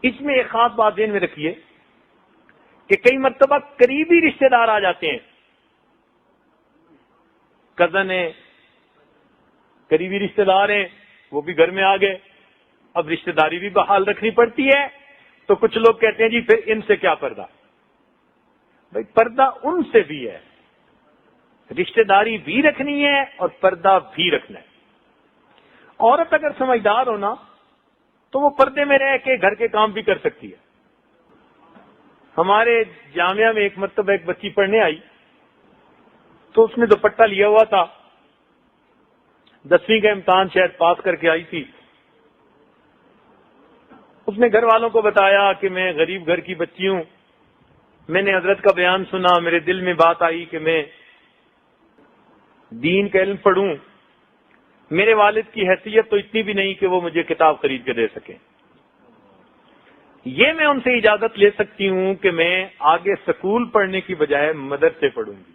اس میں ایک خاص بات ذہن میں رکھیے کہ کئی مرتبہ قریبی رشتہ دار آ جاتے ہیں، کزن ہیں، قریبی رشتہ دار ہیں، وہ بھی گھر میں آ گئے، اب رشتہ داری بھی بحال رکھنی پڑتی ہے، تو کچھ لوگ کہتے ہیں جی پھر ان سے کیا پردہ؟ بھائی پردہ ان سے بھی ہے، رشتہ داری بھی رکھنی ہے اور پردہ بھی رکھنا ہے۔ عورت اگر سمجھدار ہونا تو وہ پردے میں رہ کے گھر کے کام بھی کر سکتی ہے۔ ہمارے جامعہ میں ایک مرتبہ ایک بچی پڑھنے آئی تو اس نے دوپٹہ لیا ہوا تھا، 10ویں کا امتحان شاید پاس کر کے آئی تھی۔ اس نے گھر والوں کو بتایا کہ میں غریب گھر کی بچی ہوں، میں نے حضرت کا بیان سنا، میرے دل میں بات آئی کہ میں دین کا علم پڑھوں، میرے والد کی حیثیت تو اتنی بھی نہیں کہ وہ مجھے کتاب خرید کے دے سکیں، یہ میں ان سے اجازت لے سکتی ہوں کہ میں آگے سکول پڑھنے کی بجائے مدرسے پڑھوں گی۔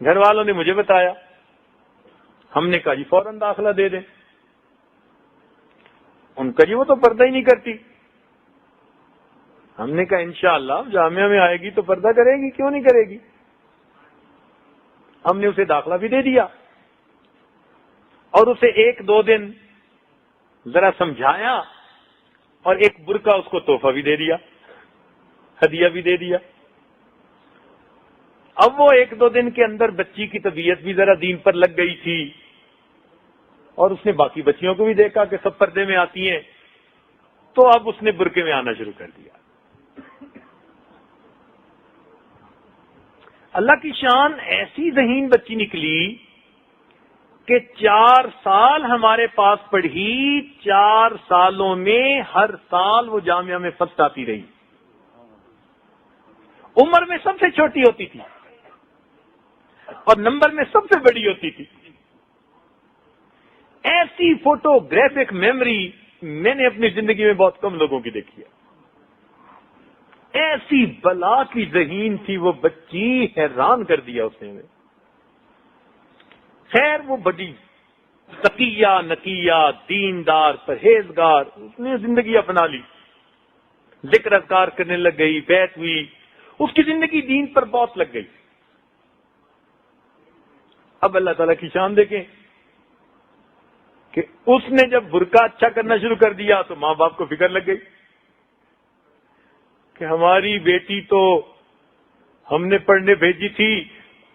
گھر والوں نے مجھے بتایا، ہم نے کہا جی فوراً داخلہ دے دیں۔ ان کا جی وہ تو پردہ ہی نہیں کرتی۔ ہم نے کہا انشاءاللہ جامعہ میں آئے گی تو پردہ کرے گی، کیوں نہیں کرے گی؟ ہم نے اسے داخلہ بھی دے دیا اور اسے 1-2 دن ذرا سمجھایا اور ایک برقع اس کو تحفہ بھی دے دیا، ہدیہ بھی دے دیا۔ اب وہ 1-2 دن کے اندر بچی کی طبیعت بھی ذرا دین پر لگ گئی تھی اور اس نے باقی بچیوں کو بھی دیکھا کہ سب پردے میں آتی ہیں، تو اب اس نے برقعے میں آنا شروع کر دیا۔ اللہ کی شان ایسی ذہین بچی نکلی کہ 4 سال ہمارے پاس پڑھی، 4 سالوں میں ہر سال وہ جامعہ میں فرسٹ آتی رہی، عمر میں سب سے چھوٹی ہوتی تھی اور نمبر میں سب سے بڑی ہوتی تھی۔ ایسی فوٹو گرافک میموری میں نے اپنی زندگی میں بہت کم لوگوں کی دیکھی ہے۔ ایسی بلا کی ذہین تھی وہ بچی، حیران کر دیا اس نے۔ خیر وہ بڑی تقیہ نقیہ، دیندار، پرہیزگار، اس نے زندگی اپنا لی، ذکر اذکار کرنے لگ گئی، بیعت ہوئی، اس کی زندگی دین پر بہت لگ گئی۔ اب اللہ تعالیٰ کی شان دیکھیں کہ اس نے جب برقع اچھا کرنا شروع کر دیا تو ماں باپ کو فکر لگ گئی کہ ہماری بیٹی تو ہم نے پڑھنے بھیجی تھی،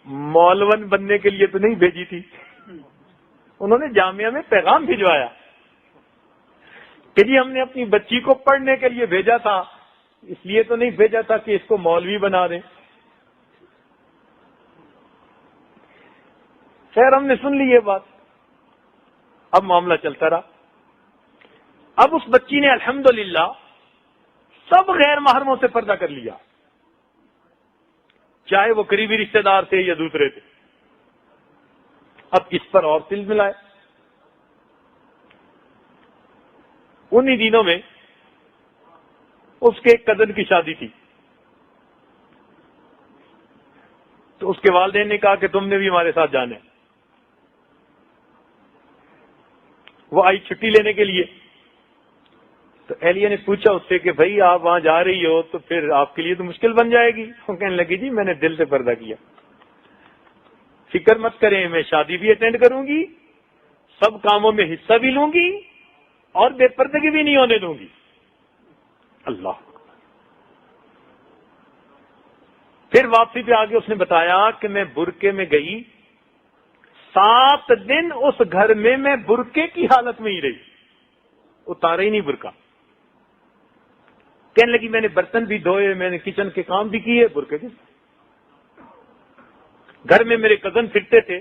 مولون بننے کے لیے تو نہیں بھیجی تھی۔ انہوں نے جامعہ میں پیغام بھجوایا کہ جی ہم نے اپنی بچی کو پڑھنے کے لیے بھیجا تھا، اس لیے تو نہیں بھیجا تھا کہ اس کو مولوی بنا دیں۔ خیر ہم نے سن لی یہ بات، اب معاملہ چلتا رہا۔ اب اس بچی نے الحمدللہ سب غیر محرموں سے پردہ کر لیا، چاہے وہ قریبی رشتہ دار تھے یا دوسرے تھے۔ اب اس پر اور سل ملائے۔ انہی دنوں میں اس کے ایک کزن کی شادی تھی، تو اس کے والدین نے کہا کہ تم نے بھی ہمارے ساتھ جانا ہے۔ وہ آئی چھٹی لینے کے لیے، تو اہلیہ نے پوچھا اس سے کہ بھائی آپ وہاں جا رہی ہو تو پھر آپ کے لیے تو مشکل بن جائے گی۔ وہ کہنے لگی جی میں نے دل سے پردہ کیا، فکر مت کریں، میں شادی بھی اٹینڈ کروں گی، سب کاموں میں حصہ بھی لوں گی اور بے پردگی بھی نہیں ہونے دوں گی۔ اللہ۔ پھر واپسی پہ آگے اس نے بتایا کہ میں برقعے میں گئی، 7 دن اس گھر میں برقعے کی حالت میں ہی رہی، اتارا ہی نہیں برقع۔ کہنے لگی میں نے برتن بھی دھوئے، میں نے کچن کے کام بھی کیے برقعے کے۔ گھر میں میرے کزن پھرتے تھے،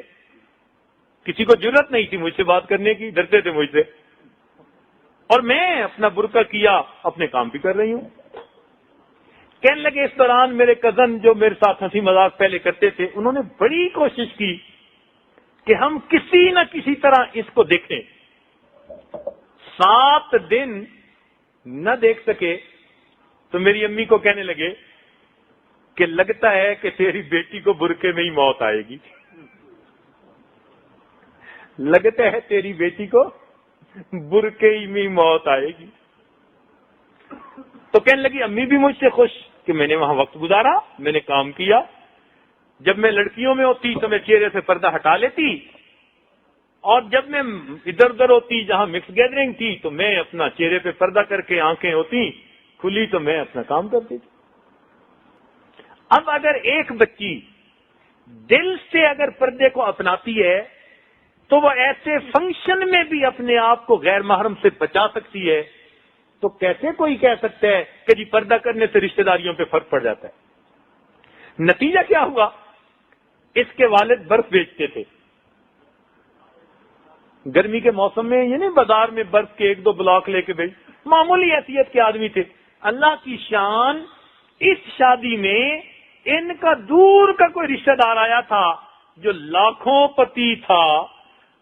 کسی کو ضرورت نہیں تھی مجھ سے بات کرنے کی، ڈرتے تھے مجھ سے، اور میں اپنا برقع کیا، اپنے کام بھی کر رہی ہوں۔ کہنے لگے اس دوران میرے کزن جو میرے ساتھ ہنسی مذاق پہلے کرتے تھے، انہوں نے بڑی کوشش کی کہ ہم کسی نہ کسی طرح اس کو دیکھیں۔ 7 دن نہ دیکھ سکے تو میری امی کو کہنے لگے کہ لگتا ہے کہ تیری بیٹی کو برقعے میں ہی موت آئے گی، لگتا ہے تیری بیٹی کو برقعے میں ہی موت آئے گی۔ تو کہنے لگی امی بھی مجھ سے خوش کہ میں نے وہاں وقت گزارا، میں نے کام کیا. جب میں لڑکیوں میں ہوتی تو میں چہرے سے پردہ ہٹا لیتی، اور جب میں ادھر ادھر ہوتی جہاں مکس گیدرنگ تھی تو میں اپنا چہرے پہ پردہ کر کے آنکھیں ہوتی کھلی تو میں اپنا کام کرتی تھی. اب اگر ایک بچی دل سے اگر پردے کو اپناتی ہے تو وہ ایسے فنکشن میں بھی اپنے آپ کو غیر محرم سے بچا سکتی ہے، تو کیسے کوئی کہہ سکتا ہے کہ جی پردہ کرنے سے رشتہ داریوں پہ فرق پڑ جاتا ہے؟ نتیجہ کیا ہوا؟ اس کے والد برف بیچتے تھے. گرمی کے موسم میں یہ نہیں بازار میں برف کے 1-2 بلاک لے کے بھیج، معمولی حیثیت کے آدمی تھے. اللہ کی شان، اس شادی میں ان کا دور کا کوئی رشتہ دار آیا تھا جو لاکھوں پتی تھا.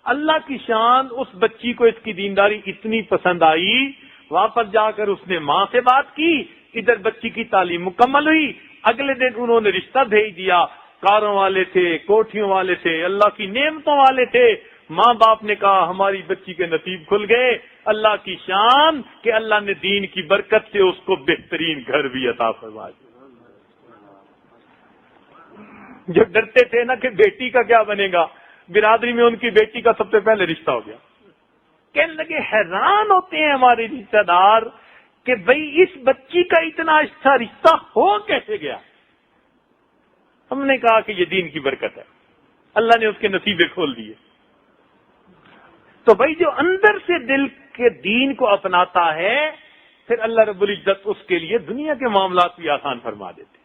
اللہ کی شان، اس بچی کو اس کی دینداری اتنی پسند آئی، واپس جا کر اس نے ماں سے بات کی، ادھر بچی کی تعلیم مکمل ہوئی. اگلے دن انہوں نے رشتہ بھیج دیا. کاروں والے تھے، کوٹھیوں والے تھے، اللہ کی نعمتوں والے تھے. ماں باپ نے کہا ہماری بچی کے نصیب کھل گئے. اللہ کی شان کہ اللہ نے دین کی برکت سے اس کو بہترین گھر بھی عطا فرما دیا. جو ڈرتے تھے نا کہ بیٹی کا کیا بنے گا، برادری میں ان کی بیٹی کا سب سے پہلے رشتہ ہو گیا. کہنے لگے حیران ہوتے ہیں ہمارے رشتہ دار کہ بھئی اس بچی کا اتنا اچھا رشتہ ہو کیسے گیا. ہم نے کہا کہ یہ دین کی برکت ہے، اللہ نے اس کے نصیبے کھول دیے. تو بھائی جو اندر سے دل کے دین کو اپناتا ہے پھر اللہ رب العزت اس کے لیے دنیا کے معاملات بھی آسان فرما دیتے.